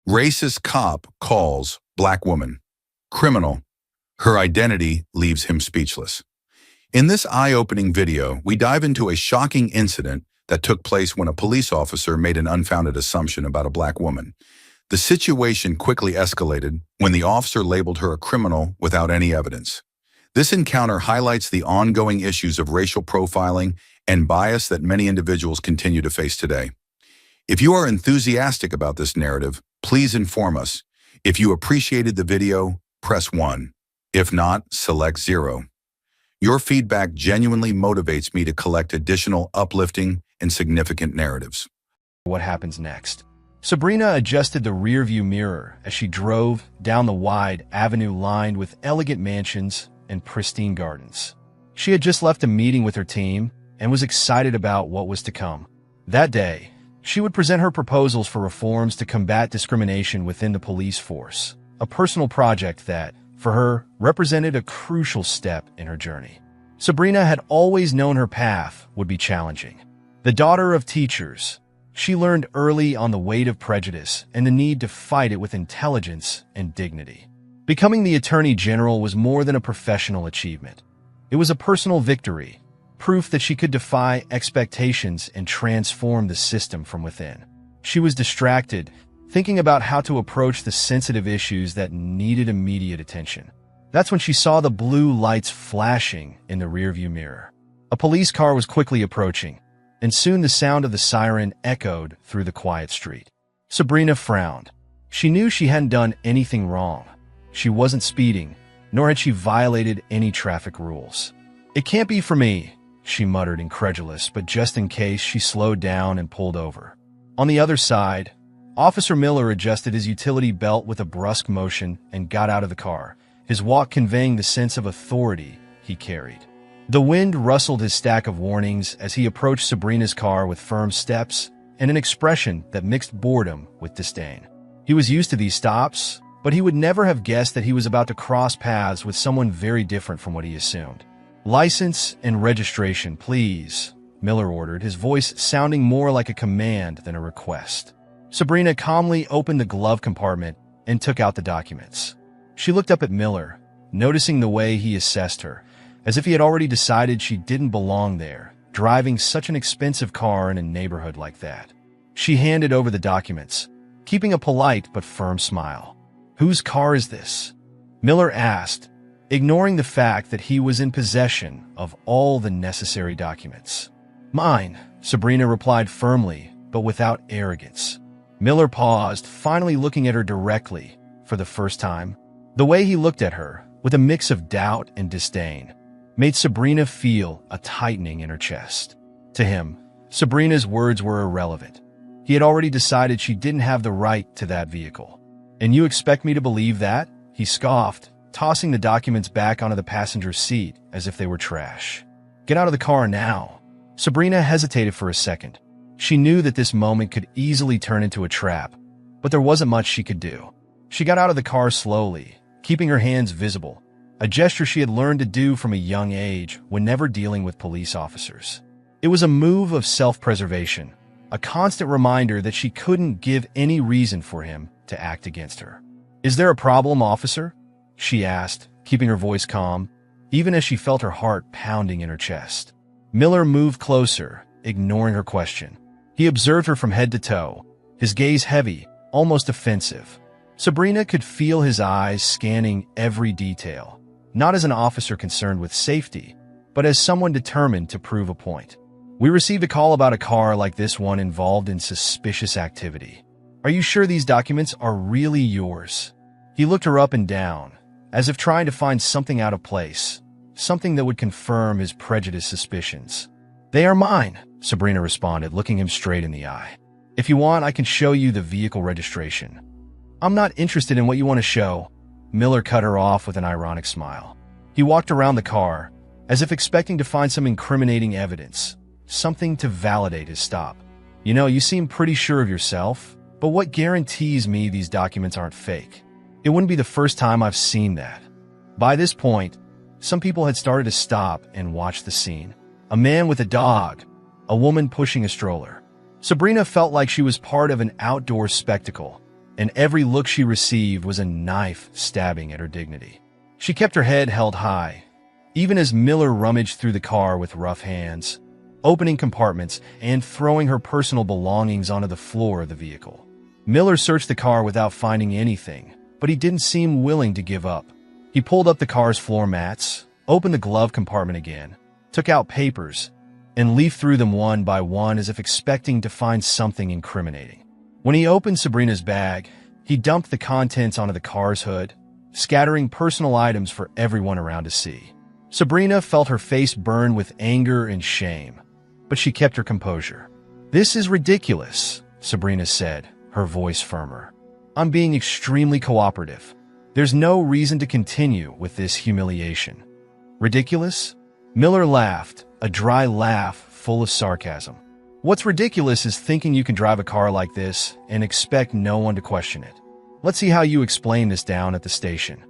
Racist cop calls black woman. Criminal. Her identity leaves him speechless. In this eye-opening video, we dive into a shocking incident that took place when a police officer made an unfounded assumption about a black woman. The situation quickly escalated when the officer labeled her a criminal without any evidence. This encounter highlights the ongoing issues of racial profiling and bias that many individuals continue to face today. If you are enthusiastic about this narrative, please inform us. If you appreciated the video, press 1. If not, select 0. Your feedback genuinely motivates me to collect additional uplifting and significant narratives. What happens next? Sabrina adjusted the rearview mirror as she drove down the wide avenue lined with elegant mansions and pristine gardens. She had just left a meeting with her team and was excited about what was to come. That day, she would present her proposals for reforms to combat discrimination within the police force, a personal project that, for her, represented a crucial step in her journey. Sabrina had always known her path would be challenging. The daughter of teachers, she learned early on the weight of prejudice and the need to fight it with intelligence and dignity. Becoming the Attorney General was more than a professional achievement. It was a personal victory, proof that she could defy expectations and transform the system from within. She was distracted, thinking about how to approach the sensitive issues that needed immediate attention. That's when she saw the blue lights flashing in the rearview mirror. A police car was quickly approaching, and soon the sound of the siren echoed through the quiet street. Sabrina frowned. She knew she hadn't done anything wrong. She wasn't speeding, nor had she violated any traffic rules. "It can't be for me," she muttered, incredulous, but just in case, she slowed down and pulled over. On the other side, Officer Miller adjusted his utility belt with a brusque motion and got out of the car, his walk conveying the sense of authority he carried. The wind rustled his stack of warnings as he approached Sabrina's car with firm steps and an expression that mixed boredom with disdain. He was used to these stops, but he would never have guessed that he was about to cross paths with someone very different from what he assumed. "License and registration, please," Miller ordered, his voice sounding more like a command than a request. Sabrina calmly opened the glove compartment and took out the documents. She looked up at Miller, noticing the way he assessed her, as if he had already decided she didn't belong there, driving such an expensive car in a neighborhood like that. She handed over the documents, keeping a polite but firm smile. "Whose car is this?" Miller asked, ignoring the fact that he was in possession of all the necessary documents. "Mine," Sabrina replied firmly, but without arrogance. Miller paused, finally looking at her directly for the first time. The way he looked at her, with a mix of doubt and disdain, made Sabrina feel a tightening in her chest. To him, Sabrina's words were irrelevant. He had already decided she didn't have the right to that vehicle. "And you expect me to believe that?" he scoffed, tossing the documents back onto the passenger seat as if they were trash. "Get out of the car now." Sabrina hesitated for a second. She knew that this moment could easily turn into a trap, but there wasn't much she could do. She got out of the car slowly, keeping her hands visible, a gesture she had learned to do from a young age when never dealing with police officers. It was a move of self-preservation, a constant reminder that she couldn't give any reason for him to act against her. "Is there a problem, officer?" she asked, keeping her voice calm, even as she felt her heart pounding in her chest. Miller moved closer, ignoring her question. He observed her from head to toe, his gaze heavy, almost offensive. Sabrina could feel his eyes scanning every detail, not as an officer concerned with safety, but as someone determined to prove a point. "We received a call about a car like this one involved in suspicious activity. Are you sure these documents are really yours?" He looked her up and down, as if trying to find something out of place, something that would confirm his prejudiced suspicions. "They are mine," Sabrina responded, looking him straight in the eye. "If you want, I can show you the vehicle registration." "I'm not interested in what you want to show," Miller cut her off with an ironic smile. He walked around the car, as if expecting to find some incriminating evidence, something to validate his stop. "You know, you seem pretty sure of yourself, but what guarantees me these documents aren't fake? It wouldn't be the first time I've seen that." By this point, some people had started to stop and watch the scene. A man with a dog, a woman pushing a stroller. Sabrina felt like she was part of an outdoor spectacle, and every look she received was a knife stabbing at her dignity. She kept her head held high, even as Miller rummaged through the car with rough hands, opening compartments and throwing her personal belongings onto the floor of the vehicle. Miller searched the car without finding anything, but he didn't seem willing to give up. He pulled up the car's floor mats, opened the glove compartment again, took out papers, and leafed through them one by one as if expecting to find something incriminating. When he opened Sabrina's bag, he dumped the contents onto the car's hood, scattering personal items for everyone around to see. Sabrina felt her face burn with anger and shame, but she kept her composure. "This is ridiculous," Sabrina said, her voice firmer. "I'm being extremely cooperative. There's no reason to continue with this humiliation." "Ridiculous?" Miller laughed, a dry laugh full of sarcasm. "What's ridiculous is thinking you can drive a car like this and expect no one to question it. Let's see how you explain this down at the station."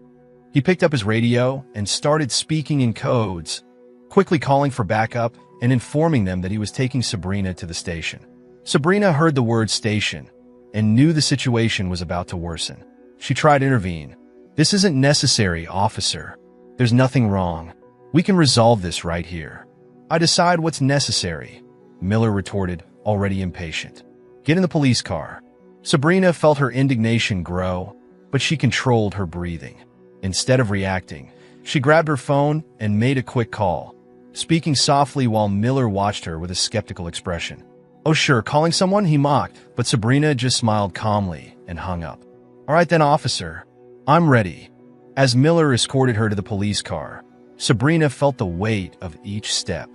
He picked up his radio and started speaking in codes, quickly calling for backup and informing them that he was taking Sabrina to the station. Sabrina heard the word station and knew the situation was about to worsen. She tried to intervene. "This isn't necessary, officer. There's nothing wrong. We can resolve this right here." "I decide what's necessary," Miller retorted, already impatient. "Get in the police car." Sabrina felt her indignation grow, but she controlled her breathing. Instead of reacting, she grabbed her phone and made a quick call, speaking softly while Miller watched her with a skeptical expression. "Oh sure, calling someone?" he mocked, but Sabrina just smiled calmly and hung up. "All right then, officer. I'm ready." As Miller escorted her to the police car, Sabrina felt the weight of each step.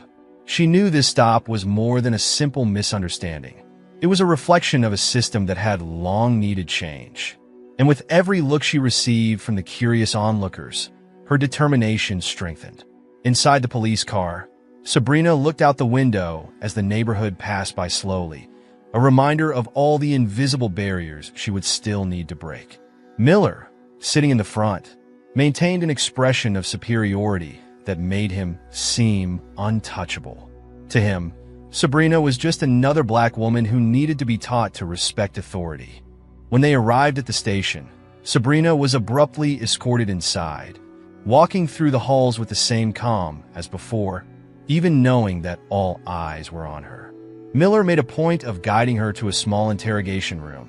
She knew this stop was more than a simple misunderstanding. It was a reflection of a system that had long needed change. And with every look she received from the curious onlookers, her determination strengthened. Inside the police car, Sabrina looked out the window as the neighborhood passed by slowly, a reminder of all the invisible barriers she would still need to break. Miller, sitting in the front, maintained an expression of superiority that made him seem untouchable. To him, Sabrina was just another black woman who needed to be taught to respect authority. When they arrived at the station, Sabrina was abruptly escorted inside, walking through the halls with the same calm as before, even knowing that all eyes were on her. Miller made a point of guiding her to a small interrogation room,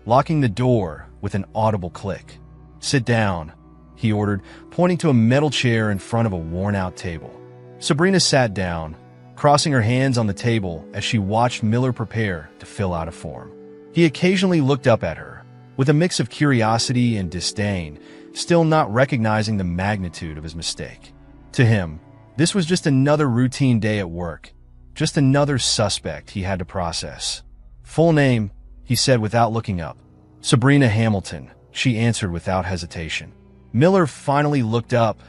locking the door with an audible click. "Sit down," he ordered, pointing to a metal chair in front of a worn-out table. Sabrina sat down, crossing her hands on the table as she watched Miller prepare to fill out a form. He occasionally looked up at her, with a mix of curiosity and disdain, still not recognizing the magnitude of his mistake. To him, this was just another routine day at work, just another suspect he had to process. "Full name," he said without looking up. "Sabrina Hamilton," she answered without hesitation. Miller finally looked up,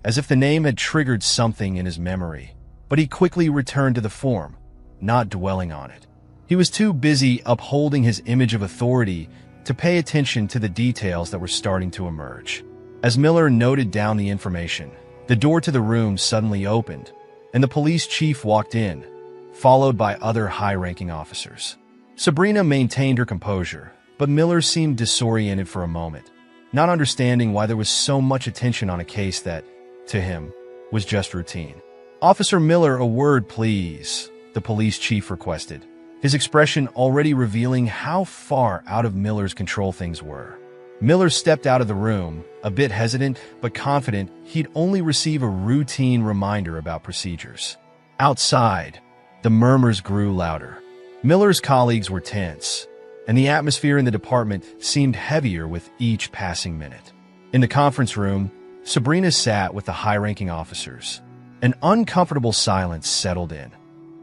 as if the name had triggered something in his memory, but he quickly returned to the form, not dwelling on it. He was too busy upholding his image of authority to pay attention to the details that were starting to emerge. As Miller noted down the information, the door to the room suddenly opened, and the police chief walked in, followed by other high-ranking officers. Sabrina maintained her composure, but Miller seemed disoriented for a moment, not understanding why there was so much attention on a case that, to him, was just routine. "Officer Miller, a word, please," the police chief requested, his expression already revealing how far out of Miller's control things were. Miller stepped out of the room, a bit hesitant but confident he'd only receive a routine reminder about procedures. Outside, the murmurs grew louder. Miller's colleagues were tense, and the atmosphere in the department seemed heavier with each passing minute. In the conference room, Sabrina sat with the high-ranking officers. An uncomfortable silence settled in,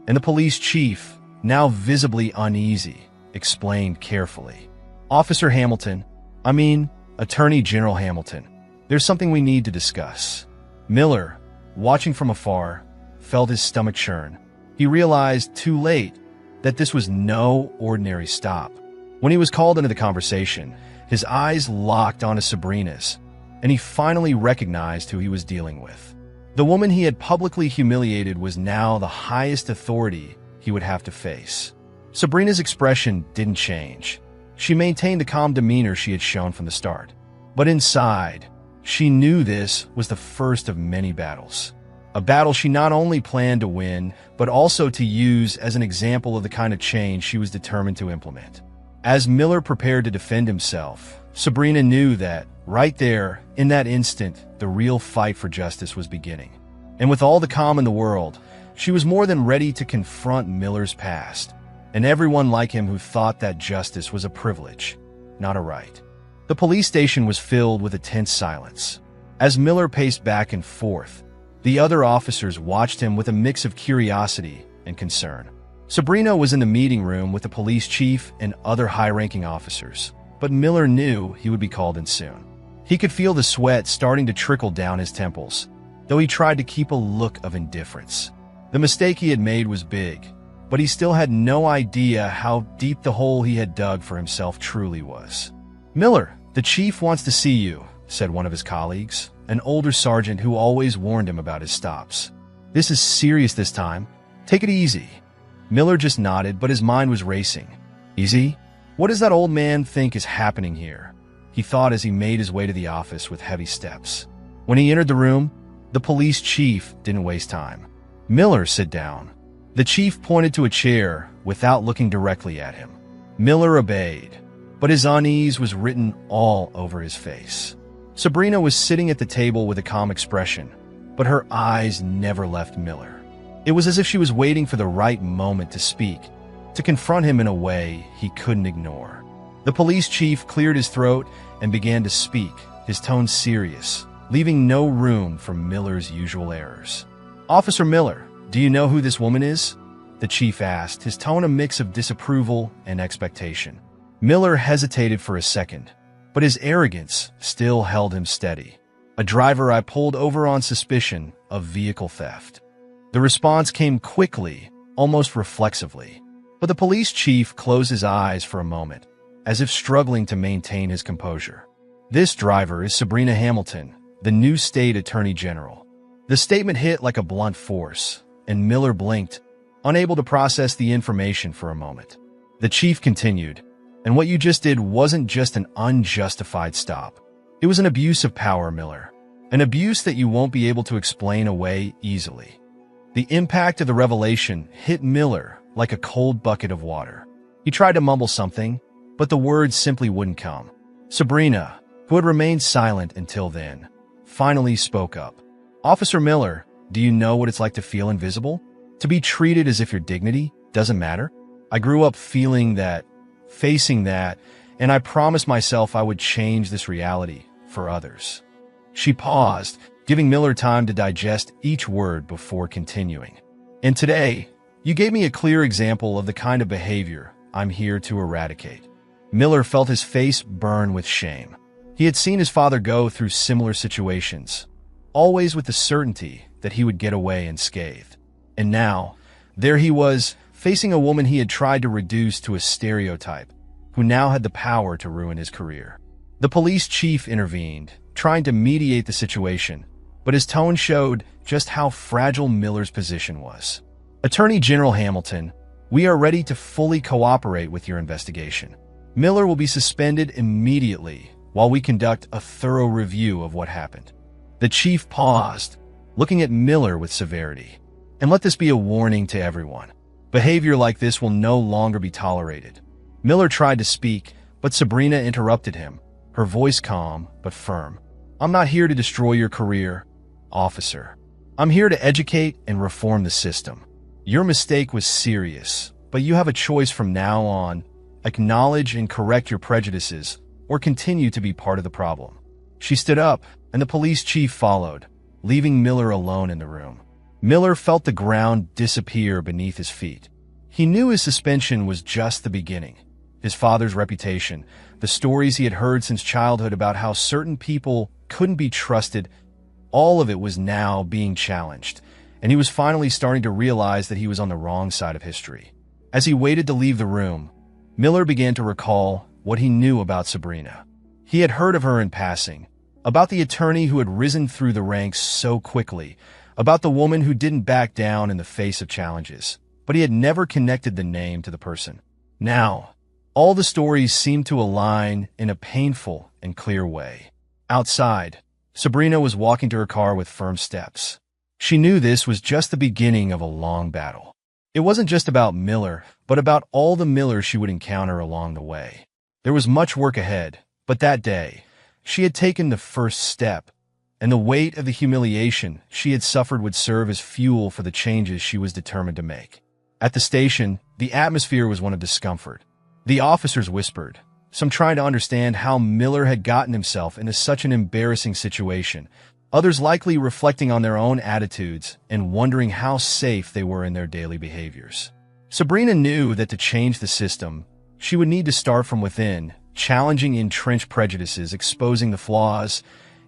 and the police chief, now visibly uneasy, explained carefully. "Officer Hamilton, Attorney General Hamilton, there's something we need to discuss." Miller, watching from afar, felt his stomach churn. He realized too late that this was no ordinary stop. When he was called into the conversation, his eyes locked onto Sabrina's, and he finally recognized who he was dealing with. The woman he had publicly humiliated was now the highest authority he would have to face. Sabrina's expression didn't change. She maintained the calm demeanor she had shown from the start. But inside, she knew this was the first of many battles. A battle she not only planned to win, but also to use as an example of the kind of change she was determined to implement. As Miller prepared to defend himself, Sabrina knew that, right there, in that instant, the real fight for justice was beginning. And with all the calm in the world, she was more than ready to confront Miller's past, and everyone like him who thought that justice was a privilege, not a right. The police station was filled with a tense silence. As Miller paced back and forth, the other officers watched him with a mix of curiosity and concern. Sabrina was in the meeting room with the police chief and other high-ranking officers, but Miller knew he would be called in soon. He could feel the sweat starting to trickle down his temples, though he tried to keep a look of indifference. The mistake he had made was big, but he still had no idea how deep the hole he had dug for himself truly was. "Miller, the chief wants to see you," said one of his colleagues, an older sergeant who always warned him about his stops. "This is serious this time. Take it easy." Miller just nodded, but his mind was racing. "Easy? What does that old man think is happening here?" he thought as he made his way to the office with heavy steps. When he entered the room, the police chief didn't waste time. "Miller, sit down." The chief pointed to a chair without looking directly at him. Miller obeyed, but his unease was written all over his face. Sabrina was sitting at the table with a calm expression, but her eyes never left Miller. It was as if she was waiting for the right moment to speak, to confront him in a way he couldn't ignore. The police chief cleared his throat and began to speak, his tone serious, leaving no room for Miller's usual errors. "Officer Miller, do you know who this woman is?" the chief asked, his tone a mix of disapproval and expectation. Miller hesitated for a second, but his arrogance still held him steady. "A driver I pulled over on suspicion of vehicle theft." The response came quickly, almost reflexively, but the police chief closed his eyes for a moment, as if struggling to maintain his composure. "This driver is Sabrina Hamilton, the new state attorney general." The statement hit like a blunt force, and Miller blinked, unable to process the information for a moment. The chief continued, "And what you just did wasn't just an unjustified stop. It was an abuse of power, Miller. An abuse that you won't be able to explain away easily." The impact of the revelation hit Miller like a cold bucket of water. He tried to mumble something, but the words simply wouldn't come. Sabrina, who had remained silent until then, finally spoke up. "Officer Miller, do you know what it's like to feel invisible? To be treated as if your dignity doesn't matter? I grew up facing that, and I promised myself I would change this reality for others." She paused, giving Miller time to digest each word before continuing. "And today, you gave me a clear example of the kind of behavior I'm here to eradicate." Miller felt his face burn with shame. He had seen his father go through similar situations, always with the certainty that he would get away unscathed. And now, there he was, facing a woman he had tried to reduce to a stereotype, who now had the power to ruin his career. The police chief intervened, trying to mediate the situation, but his tone showed just how fragile Miller's position was. "Attorney General Hamilton, we are ready to fully cooperate with your investigation. Miller will be suspended immediately while we conduct a thorough review of what happened." The chief paused, looking at Miller with severity. "And let this be a warning to everyone. Behavior like this will no longer be tolerated." Miller tried to speak, but Sabrina interrupted him, her voice calm but firm. "I'm not here to destroy your career, officer. I'm here to educate and reform the system. Your mistake was serious, but you have a choice from now on: acknowledge and correct your prejudices, or continue to be part of the problem." She stood up, and the police chief followed, leaving Miller alone in the room. Miller felt the ground disappear beneath his feet. He knew his suspension was just the beginning. His father's reputation, the stories he had heard since childhood about how certain people couldn't be trusted, all of it was now being challenged, and he was finally starting to realize that he was on the wrong side of history. As he waited to leave the room, Miller began to recall what he knew about Sabrina. He had heard of her in passing, about the attorney who had risen through the ranks so quickly, about the woman who didn't back down in the face of challenges, but he had never connected the name to the person. Now, All the stories seemed to align in a painful and clear way. Outside, Sabrina was walking to her car with firm steps. She knew this was just the beginning of a long battle. It wasn't just about Miller, but about all the Millers she would encounter along the way. There was much work ahead, but that day, she had taken the first step, and the weight of the humiliation she had suffered would serve as fuel for the changes she was determined to make. At the station, the atmosphere was one of discomfort. The officers whispered, some trying to understand how Miller had gotten himself into such an embarrassing situation, others likely reflecting on their own attitudes and wondering how safe they were in their daily behaviors. Sabrina knew that to change the system, she would need to start from within, challenging entrenched prejudices, exposing the flaws,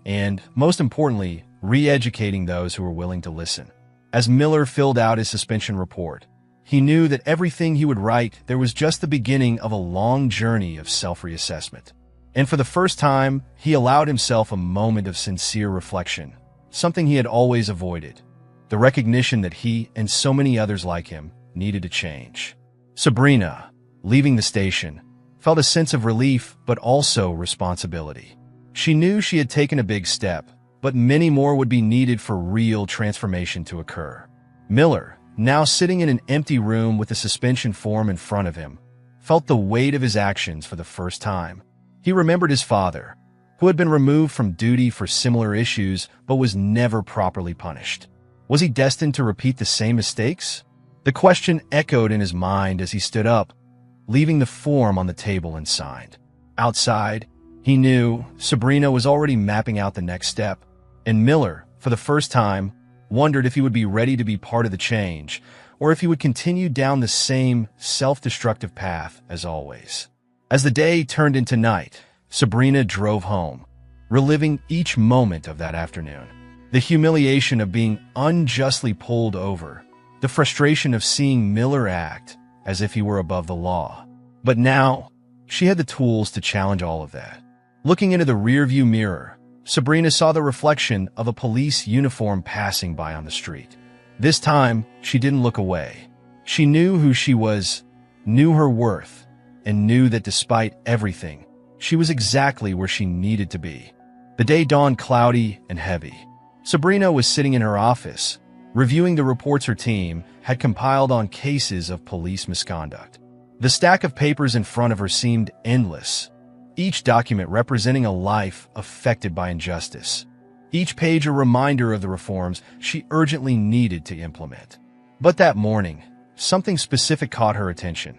and, most importantly, re-educating those who were willing to listen. As Miller filled out his suspension report, he knew that everything he would write there was just the beginning of a long journey of self-reassessment. And for the first time, he allowed himself a moment of sincere reflection, something he had always avoided, the recognition that he and so many others like him needed to change. Sabrina, leaving the station, felt a sense of relief but also responsibility. She knew she had taken a big step, but many more would be needed for real transformation to occur. Miller, now sitting in an empty room with the suspension form in front of him, felt the weight of his actions for the first time. He remembered his father, who had been removed from duty for similar issues but was never properly punished. Was he destined to repeat the same mistakes? The question echoed in his mind as he stood up, leaving the form on the table and signed. Outside, he knew Sabrina was already mapping out the next step, and Miller, for the first time, wondered if he would be ready to be part of the change, or if he would continue down the same self-destructive path as always. As the day turned into night, Sabrina drove home, reliving each moment of that afternoon. The humiliation of being unjustly pulled over, the frustration of seeing Miller act as if he were above the law. But now, she had the tools to challenge all of that. Looking into the rearview mirror, Sabrina saw the reflection of a police uniform passing by on the street. This time, she didn't look away. She knew who she was, knew her worth, and knew that despite everything, she was exactly where she needed to be. The day dawned cloudy and heavy. Sabrina was sitting in her office, reviewing the reports her team had compiled on cases of police misconduct. The stack of papers in front of her seemed endless, each document representing a life affected by injustice, each page a reminder of the reforms she urgently needed to implement. But that morning, something specific caught her attention.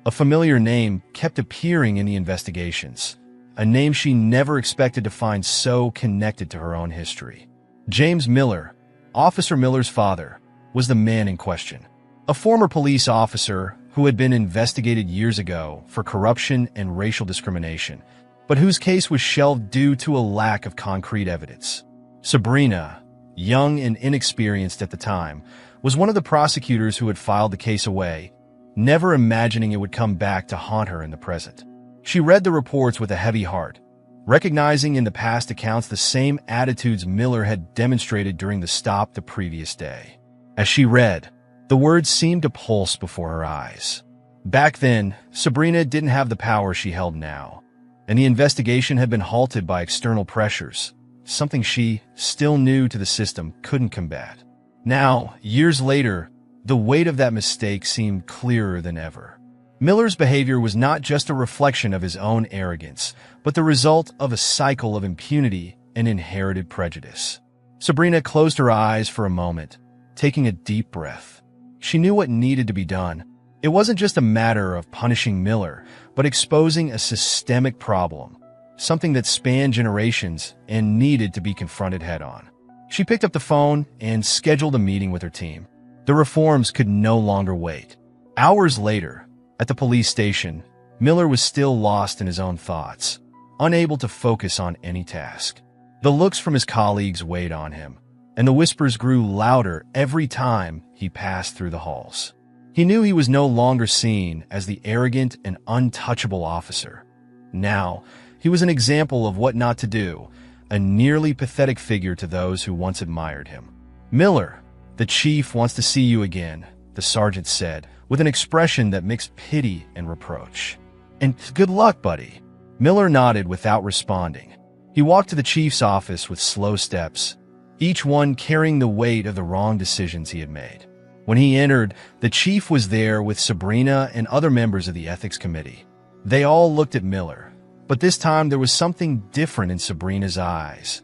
A familiar name kept appearing in the investigations, a name she never expected to find so connected to her own history. James Miller, Officer Miller's father, was the man in question. A former police officer who had been investigated years ago for corruption and racial discrimination, but whose case was shelved due to a lack of concrete evidence. Sabrina, young and inexperienced at the time, was one of the prosecutors who had filed the case away, never imagining it would come back to haunt her in the present. She read the reports with a heavy heart, recognizing in the past accounts the same attitudes Miller had demonstrated during the stop the previous day. As she read, the words seemed to pulse before her eyes. Back then, Sabrina didn't have the power she held now, and the investigation had been halted by external pressures, something she, still new to the system, couldn't combat. Now, years later, the weight of that mistake seemed clearer than ever. Miller's behavior was not just a reflection of his own arrogance, but the result of a cycle of impunity and inherited prejudice. Sabrina closed her eyes for a moment, taking a deep breath. She knew what needed to be done. It wasn't just a matter of punishing Miller, but exposing a systemic problem, something that spanned generations and needed to be confronted head-on. She picked up the phone and scheduled a meeting with her team. The reforms could no longer wait. Hours later, at the police station, Miller was still lost in his own thoughts, unable to focus on any task. The looks from his colleagues weighed on him, and the whispers grew louder every time he passed through the halls. He knew he was no longer seen as the arrogant and untouchable officer. Now, he was an example of what not to do, a nearly pathetic figure to those who once admired him. "Miller, the chief wants to see you again," the sergeant said, with an expression that mixed pity and reproach. And good luck, buddy. Miller nodded without responding. He walked to the chief's office with slow steps, each one carrying the weight of the wrong decisions he had made. When he entered, the chief was there with Sabrina and other members of the ethics committee. They all looked at Miller, but this time there was something different in Sabrina's eyes.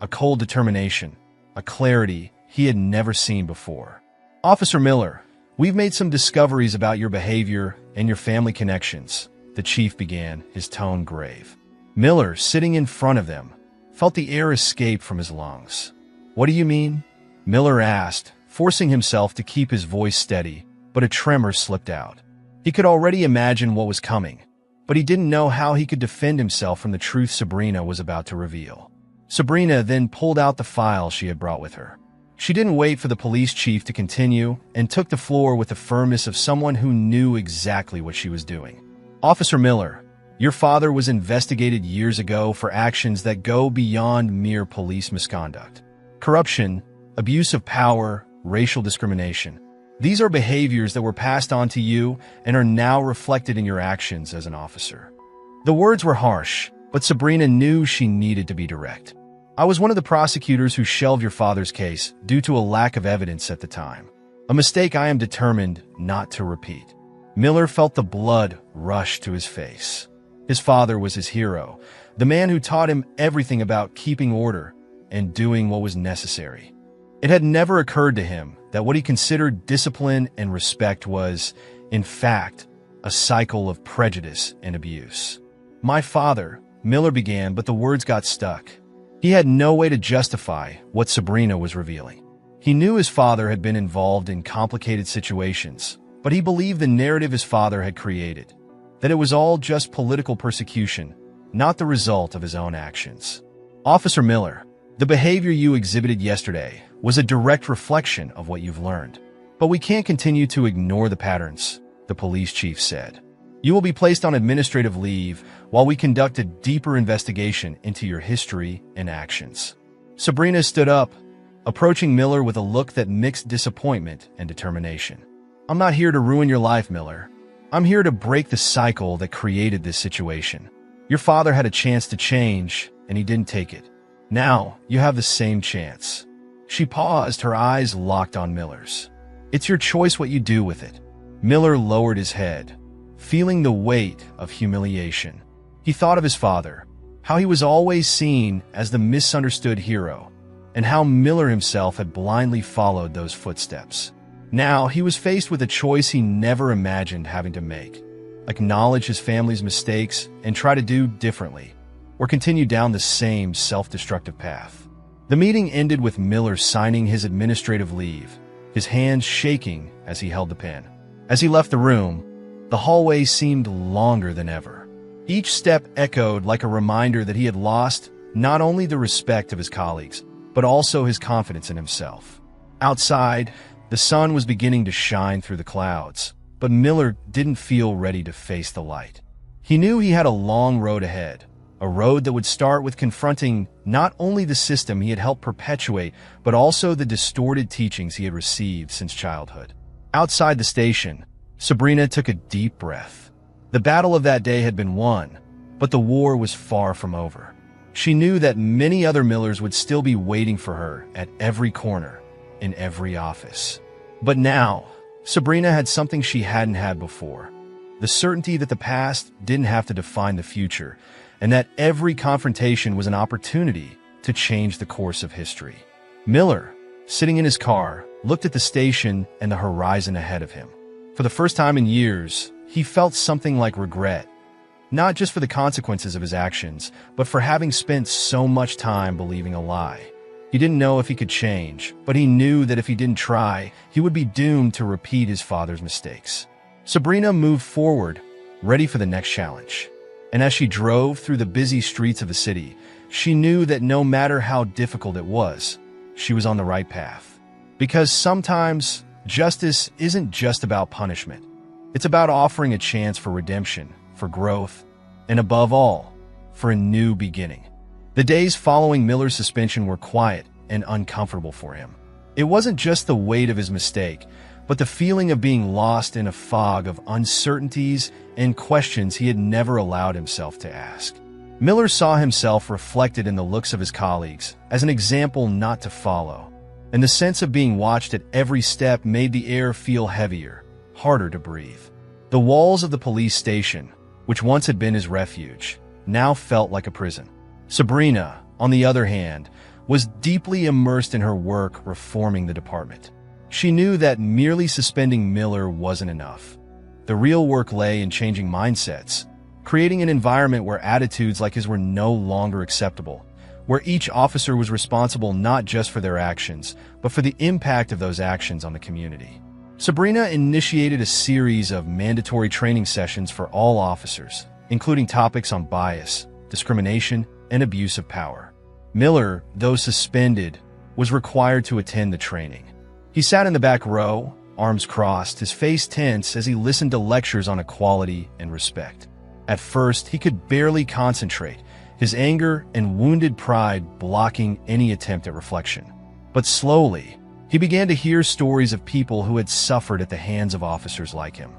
A cold determination, a clarity he had never seen before. "Officer Miller, we've made some discoveries about your behavior and your family connections," the chief began, his tone grave. Miller, sitting in front of them, felt the air escape from his lungs. "What do you mean?" Miller asked, forcing himself to keep his voice steady, but a tremor slipped out. He could already imagine what was coming, but he didn't know how he could defend himself from the truth Sabrina was about to reveal. Sabrina then pulled out the file she had brought with her. She didn't wait for the police chief to continue and took the floor with the firmness of someone who knew exactly what she was doing. "Officer Miller, your father was investigated years ago for actions that go beyond mere police misconduct. Corruption, abuse of power, racial discrimination. These are behaviors that were passed on to you and are now reflected in your actions as an officer." The words were harsh, but Sabrina knew she needed to be direct. "I was one of the prosecutors who shelved your father's case due to a lack of evidence at the time. A mistake I am determined not to repeat." Miller felt the blood rush to his face. His father was his hero, the man who taught him everything about keeping order and doing what was necessary. It had never occurred to him that what he considered discipline and respect was, in fact, a cycle of prejudice and abuse. "My father," Miller began, but the words got stuck. He had no way to justify what Sabrina was revealing. He knew his father had been involved in complicated situations, but he believed the narrative his father had created, that it was all just political persecution, not the result of his own actions. "Officer Miller, the behavior you exhibited yesterday was a direct reflection of what you've learned. But we can't continue to ignore the patterns," the police chief said. "You will be placed on administrative leave while we conduct a deeper investigation into your history and actions." Sabrina stood up, approaching Miller with a look that mixed disappointment and determination. "I'm not here to ruin your life, Miller. I'm here to break the cycle that created this situation. Your father had a chance to change, and he didn't take it. Now, you have the same chance." She paused, her eyes locked on Miller's. "It's your choice what you do with it." Miller lowered his head, feeling the weight of humiliation. He thought of his father, how he was always seen as the misunderstood hero, and how Miller himself had blindly followed those footsteps. Now he was faced with a choice he never imagined having to make: acknowledge his family's mistakes and try to do differently, or continue down the same self-destructive path. The meeting ended with Miller signing his administrative leave, his hands shaking as he held the pen. As he left the room, the hallway seemed longer than ever. Each step echoed like a reminder that he had lost not only the respect of his colleagues, but also his confidence in himself. Outside, the sun was beginning to shine through the clouds, but Miller didn't feel ready to face the light. He knew he had a long road ahead, a road that would start with confronting not only the system he had helped perpetuate, but also the distorted teachings he had received since childhood. Outside the station, Sabrina took a deep breath. The battle of that day had been won, but the war was far from over. She knew that many other Millers would still be waiting for her at every corner, in every office. But now, Sabrina had something she hadn't had before: the certainty that the past didn't have to define the future, and that every confrontation was an opportunity to change the course of history. Miller, sitting in his car, looked at the station and the horizon ahead of him. For the first time in years, he felt something like regret, not just for the consequences of his actions, but for having spent so much time believing a lie. He didn't know if he could change, but he knew that if he didn't try, he would be doomed to repeat his father's mistakes. Sabrina moved forward, ready for the next challenge. And as she drove through the busy streets of the city, she knew that no matter how difficult it was, she was on the right path. Because sometimes, justice isn't just about punishment. It's about offering a chance for redemption, for growth, and above all, for a new beginning. The days following Miller's suspension were quiet and uncomfortable for him. It wasn't just the weight of his mistake, but the feeling of being lost in a fog of uncertainties and questions he had never allowed himself to ask. Miller saw himself reflected in the looks of his colleagues as an example not to follow, and the sense of being watched at every step made the air feel heavier, harder to breathe. The walls of the police station, which once had been his refuge, now felt like a prison. Sabrina, on the other hand, was deeply immersed in her work reforming the department. She knew that merely suspending Miller wasn't enough. The real work lay in changing mindsets, creating an environment where attitudes like his were no longer acceptable, where each officer was responsible not just for their actions, but for the impact of those actions on the community. Sabrina initiated a series of mandatory training sessions for all officers, including topics on bias, discrimination, and abuse of power. Miller, though suspended, was required to attend the training. He sat in the back row, arms crossed, his face tense as he listened to lectures on equality and respect. At first, he could barely concentrate, his anger and wounded pride blocking any attempt at reflection. But slowly, he began to hear stories of people who had suffered at the hands of officers like him.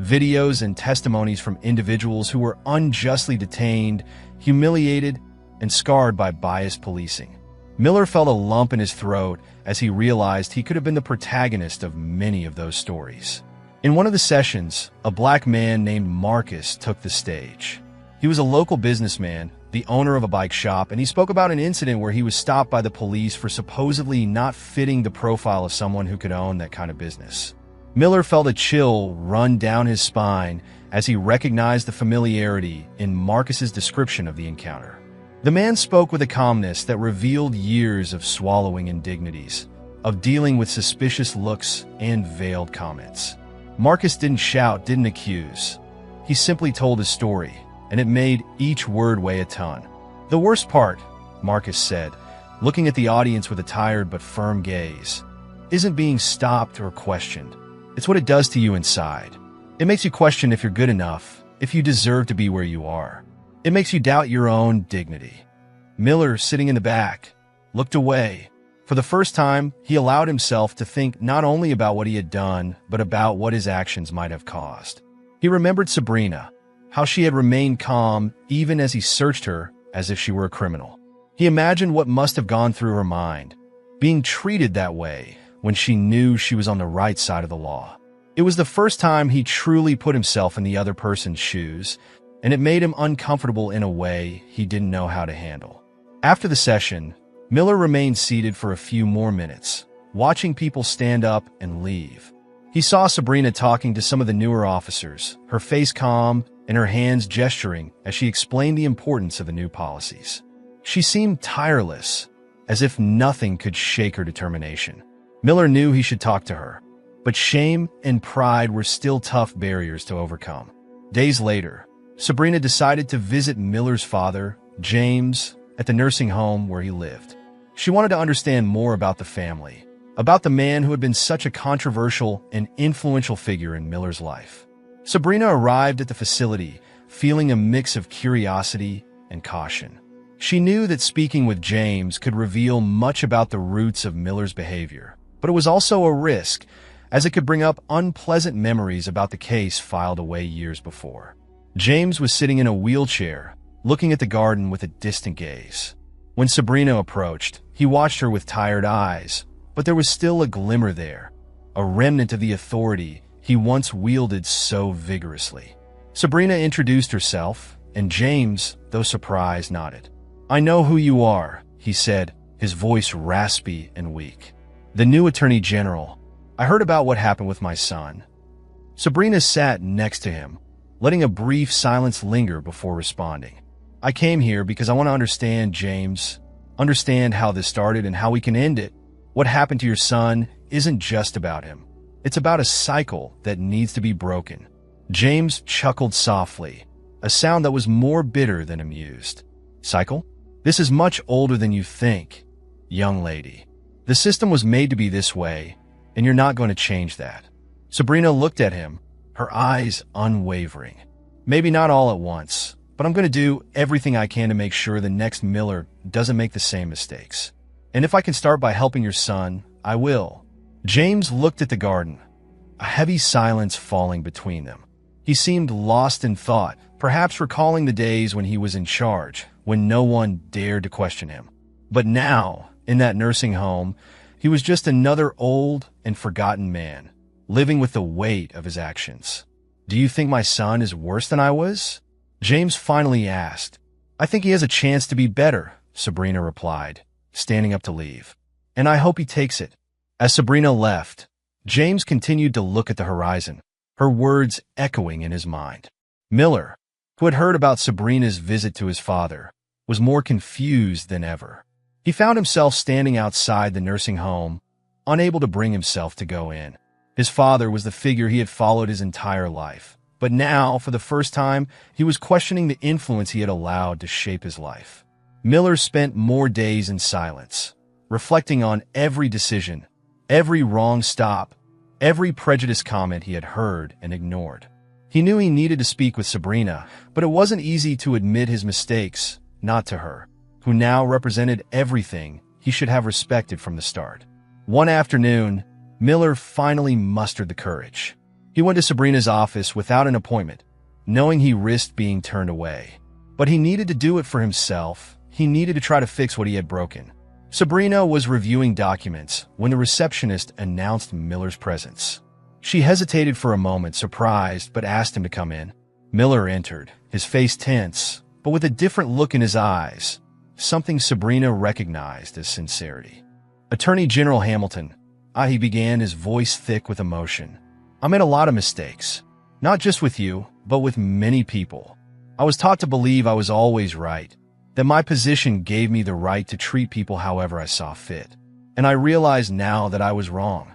Videos and testimonies from individuals who were unjustly detained, humiliated, and scarred by biased policing. Miller felt a lump in his throat as he realized he could have been the protagonist of many of those stories. In one of the sessions, a black man named Marcus took the stage. He was a local businessman, the owner of a bike shop, and he spoke about an incident where he was stopped by the police for supposedly not fitting the profile of someone who could own that kind of business. Miller felt a chill run down his spine as he recognized the familiarity in Marcus's description of the encounter. The man spoke with a calmness that revealed years of swallowing indignities, of dealing with suspicious looks and veiled comments. Marcus didn't shout, didn't accuse. He simply told his story, and it made each word weigh a ton. "The worst part," Marcus said, looking at the audience with a tired but firm gaze, "isn't being stopped or questioned. It's what it does to you inside. It makes you question if you're good enough, if you deserve to be where you are. It makes you doubt your own dignity." Miller, sitting in the back, looked away. For the first time, he allowed himself to think not only about what he had done, but about what his actions might have caused. He remembered Sabrina, how she had remained calm even as he searched her as if she were a criminal. He imagined what must have gone through her mind, being treated that way when she knew she was on the right side of the law. It was the first time he truly put himself in the other person's shoes, and it made him uncomfortable in a way he didn't know how to handle. After the session, Miller remained seated for a few more minutes, watching people stand up and leave. He saw Sabrina talking to some of the newer officers, her face calm and her hands gesturing as she explained the importance of the new policies. She seemed tireless, as if nothing could shake her determination. Miller knew he should talk to her, but shame and pride were still tough barriers to overcome. Days later, Sabrina decided to visit Miller's father, James, at the nursing home where he lived. She wanted to understand more about the family, about the man who had been such a controversial and influential figure in Miller's life. Sabrina arrived at the facility feeling a mix of curiosity and caution. She knew that speaking with James could reveal much about the roots of Miller's behavior, but it was also a risk, as it could bring up unpleasant memories about the case filed away years before. James was sitting in a wheelchair, looking at the garden with a distant gaze. When Sabrina approached, he watched her with tired eyes, but there was still a glimmer there, a remnant of the authority he once wielded so vigorously. Sabrina introduced herself, and James, though surprised, nodded. "I know who you are," he said, his voice raspy and weak. "The new Attorney General. I heard about what happened with my son." Sabrina sat next to him, letting a brief silence linger before responding. "I came here because I want to understand, James. Understand how this started and how we can end it. What happened to your son isn't just about him. It's about a cycle that needs to be broken." James chuckled softly, a sound that was more bitter than amused. "Cycle? This is much older than you think, young lady. The system was made to be this way, and you're not going to change that." Sabrina looked at him, her eyes unwavering. "Maybe not all at once, but I'm going to do everything I can to make sure the next Miller doesn't make the same mistakes. And if I can start by helping your son, I will." James looked at the garden, a heavy silence falling between them. He seemed lost in thought, perhaps recalling the days when he was in charge, when no one dared to question him. But now, in that nursing home, he was just another old and forgotten man, living with the weight of his actions. "Do you think my son is worse than I was?" James finally asked. "I think he has a chance to be better," Sabrina replied, standing up to leave. "And I hope he takes it." As Sabrina left, James continued to look at the horizon, her words echoing in his mind. Miller, who had heard about Sabrina's visit to his father, was more confused than ever. He found himself standing outside the nursing home, unable to bring himself to go in. His father was the figure he had followed his entire life, but now, for the first time, he was questioning the influence he had allowed to shape his life. Miller spent more days in silence, reflecting on every decision, every wrong stop, every prejudiced comment he had heard and ignored. He knew he needed to speak with Sabrina, but it wasn't easy to admit his mistakes, not to her, who now represented everything he should have respected from the start. One afternoon, Miller finally mustered the courage. He went to Sabrina's office without an appointment, knowing he risked being turned away. But he needed to do it for himself. He needed to try to fix what he had broken. Sabrina was reviewing documents when the receptionist announced Miller's presence. She hesitated for a moment, surprised, but asked him to come in. Miller entered, his face tense, but with a different look in his eyes, something Sabrina recognized as sincerity. "Attorney General Hamilton," he began, his voice thick with emotion. "I made a lot of mistakes, not just with you, but with many people. I was taught to believe I was always right, that my position gave me the right to treat people however I saw fit. And I realize now that I was wrong."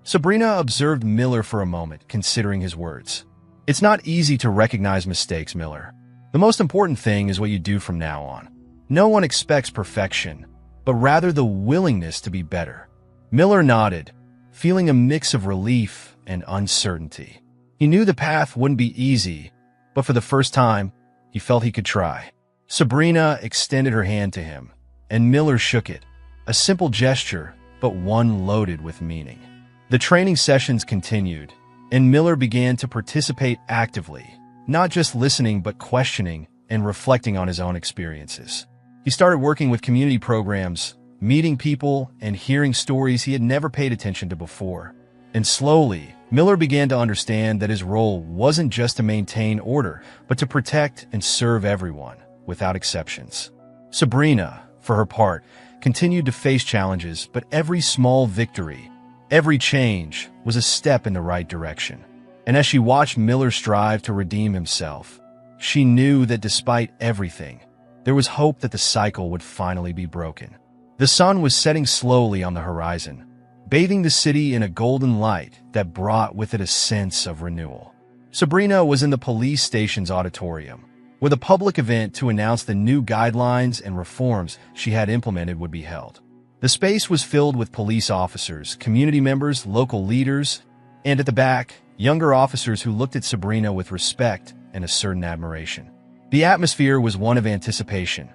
Sabrina observed Miller for a moment, considering his words. "It's not easy to recognize mistakes, Miller. The most important thing is what you do from now on. No one expects perfection, but rather the willingness to be better." Miller nodded, feeling a mix of relief and uncertainty. He knew the path wouldn't be easy, but for the first time, he felt he could try. Sabrina extended her hand to him, and Miller shook it, a simple gesture, but one loaded with meaning. The training sessions continued, and Miller began to participate actively, not just listening but questioning and reflecting on his own experiences. He started working with community programs, meeting people, and hearing stories he had never paid attention to before. And slowly, Miller began to understand that his role wasn't just to maintain order, but to protect and serve everyone, without exceptions. Sabrina, for her part, continued to face challenges, but every small victory, every change, was a step in the right direction. And as she watched Miller strive to redeem himself, she knew that despite everything, there was hope that the cycle would finally be broken. The sun was setting slowly on the horizon, bathing the city in a golden light that brought with it a sense of renewal. Sabrina was in the police station's auditorium, where the public event to announce the new guidelines and reforms she had implemented would be held. The space was filled with police officers, community members, local leaders, and at the back, younger officers who looked at Sabrina with respect and a certain admiration. The atmosphere was one of anticipation.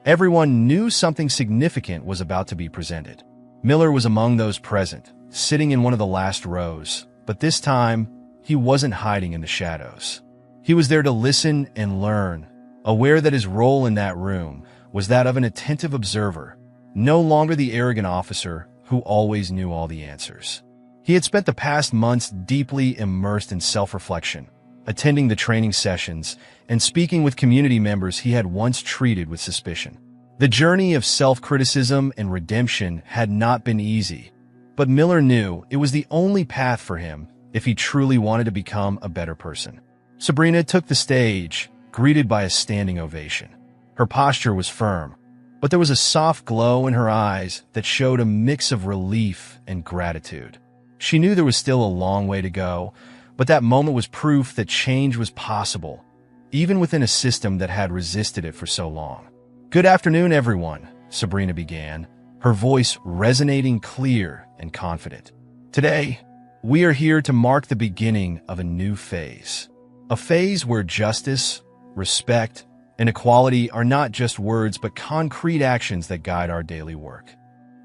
Everyone knew something significant was about to be presented. Miller was among those present, sitting in one of the last rows, but this time, he wasn't hiding in the shadows. He was there to listen and learn, aware that his role in that room was that of an attentive observer, no longer the arrogant officer who always knew all the answers. He had spent the past months deeply immersed in self-reflection, attending the training sessions, and speaking with community members he had once treated with suspicion. The journey of self-criticism and redemption had not been easy, but Miller knew it was the only path for him if he truly wanted to become a better person. Sabrina took the stage, greeted by a standing ovation. Her posture was firm, but there was a soft glow in her eyes that showed a mix of relief and gratitude. She knew there was still a long way to go, but that moment was proof that change was possible, even within a system that had resisted it for so long. "Good afternoon, everyone," Sabrina began, her voice resonating clear and confident. "Today, we are here to mark the beginning of a new phase. A phase where justice, respect, and equality are not just words but concrete actions that guide our daily work."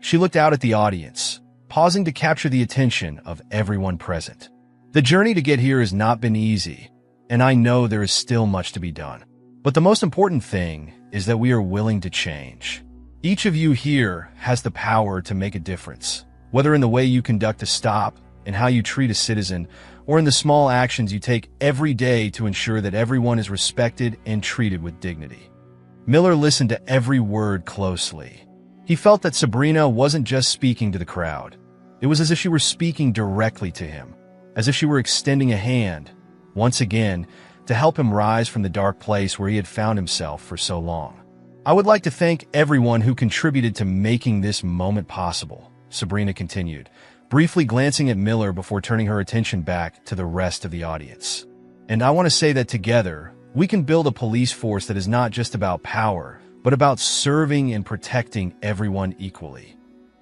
She looked out at the audience, pausing to capture the attention of everyone present. The journey to get here has not been easy, and I know there is still much to be done. But the most important thing is that we are willing to change. Each of you here has the power to make a difference, whether in the way you conduct a stop, in how you treat a citizen, or in the small actions you take every day to ensure that everyone is respected and treated with dignity. Miller listened to every word closely. He felt that Sabrina wasn't just speaking to the crowd. It was as if she were speaking directly to him, as if she were extending a hand, once again, to help him rise from the dark place where he had found himself for so long. I would like to thank everyone who contributed to making this moment possible, Sabrina continued, briefly glancing at Miller before turning her attention back to the rest of the audience. And I want to say that together, we can build a police force that is not just about power, but about serving and protecting everyone equally.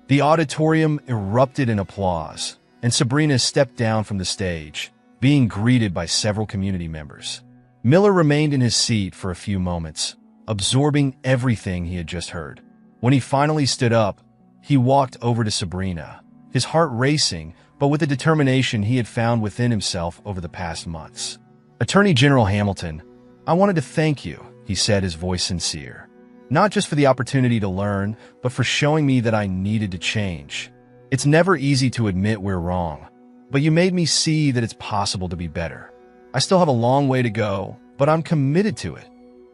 The auditorium erupted in applause, and Sabrina stepped down from the stage, being greeted by several community members. Miller remained in his seat for a few moments, absorbing everything he had just heard. When he finally stood up, he walked over to Sabrina, his heart racing, but with the determination he had found within himself over the past months. "Attorney General Hamilton, I wanted to thank you," he said, his voice sincere. "Not just for the opportunity to learn, but for showing me that I needed to change. It's never easy to admit we're wrong, but you made me see that it's possible to be better. I still have a long way to go, but I'm committed to it."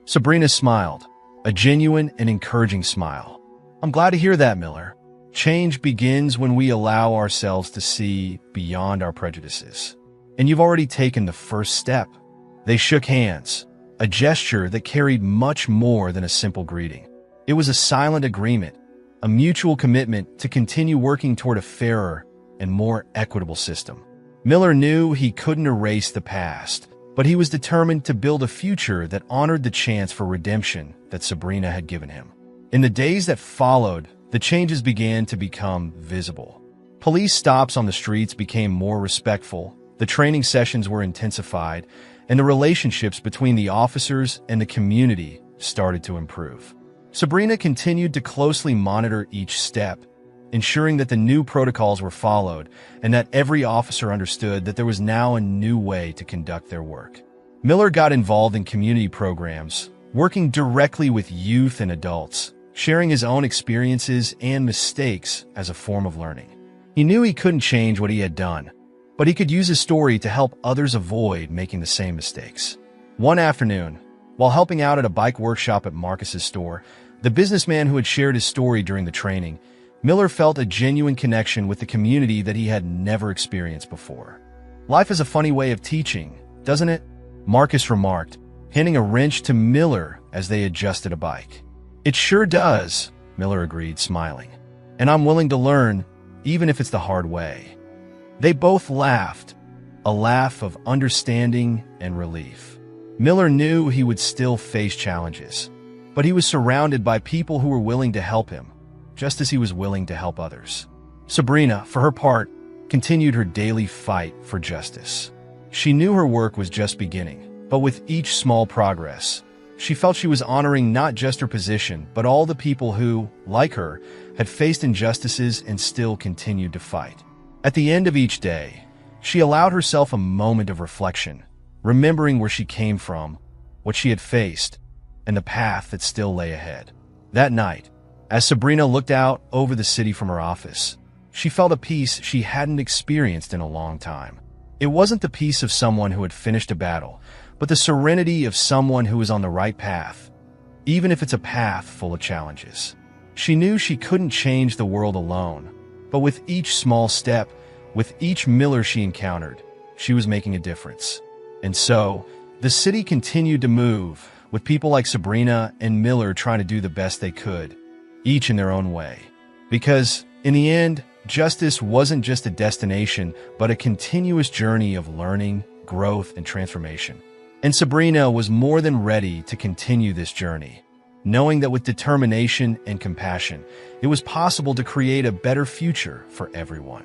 Sabrina smiled, a genuine and encouraging smile. "I'm glad to hear that, Miller. Change begins when we allow ourselves to see beyond our prejudices. And you've already taken the first step." They shook hands, a gesture that carried much more than a simple greeting. It was a silent agreement, a mutual commitment to continue working toward a fairer and more equitable system. Miller knew he couldn't erase the past, but he was determined to build a future that honored the chance for redemption that Sabrina had given him. In the days that followed, the changes began to become visible. Police stops on the streets became more respectful, the training sessions were intensified, and the relationships between the officers and the community started to improve. Sabrina continued to closely monitor each step, ensuring that the new protocols were followed and that every officer understood that there was now a new way to conduct their work. Miller got involved in community programs, working directly with youth and adults, sharing his own experiences and mistakes as a form of learning. He knew he couldn't change what he had done, but he could use his story to help others avoid making the same mistakes. One afternoon, while helping out at a bike workshop at Marcus's store, the businessman who had shared his story during the training, Miller felt a genuine connection with the community that he had never experienced before. "Life is a funny way of teaching, doesn't it?" Marcus remarked, handing a wrench to Miller as they adjusted a bike. "It sure does," Miller agreed, smiling. "And I'm willing to learn, even if it's the hard way." They both laughed, a laugh of understanding and relief. Miller knew he would still face challenges, but he was surrounded by people who were willing to help him, just as he was willing to help others. Sabrina, for her part, continued her daily fight for justice. She knew her work was just beginning, but with each small progress, she felt she was honoring not just her position, but all the people who, like her, had faced injustices and still continued to fight. At the end of each day, she allowed herself a moment of reflection, remembering where she came from, what she had faced, and the path that still lay ahead. That night, as Sabrina looked out over the city from her office, she felt a peace she hadn't experienced in a long time. It wasn't the peace of someone who had finished a battle, but the serenity of someone who was on the right path, even if it's a path full of challenges. She knew she couldn't change the world alone, but with each small step, with each Miller she encountered, she was making a difference. And so, the city continued to move, with people like Sabrina and Miller trying to do the best they could, each in their own way. Because, in the end, justice wasn't just a destination, but a continuous journey of learning, growth, and transformation. And Sabrina was more than ready to continue this journey, knowing that with determination and compassion, it was possible to create a better future for everyone.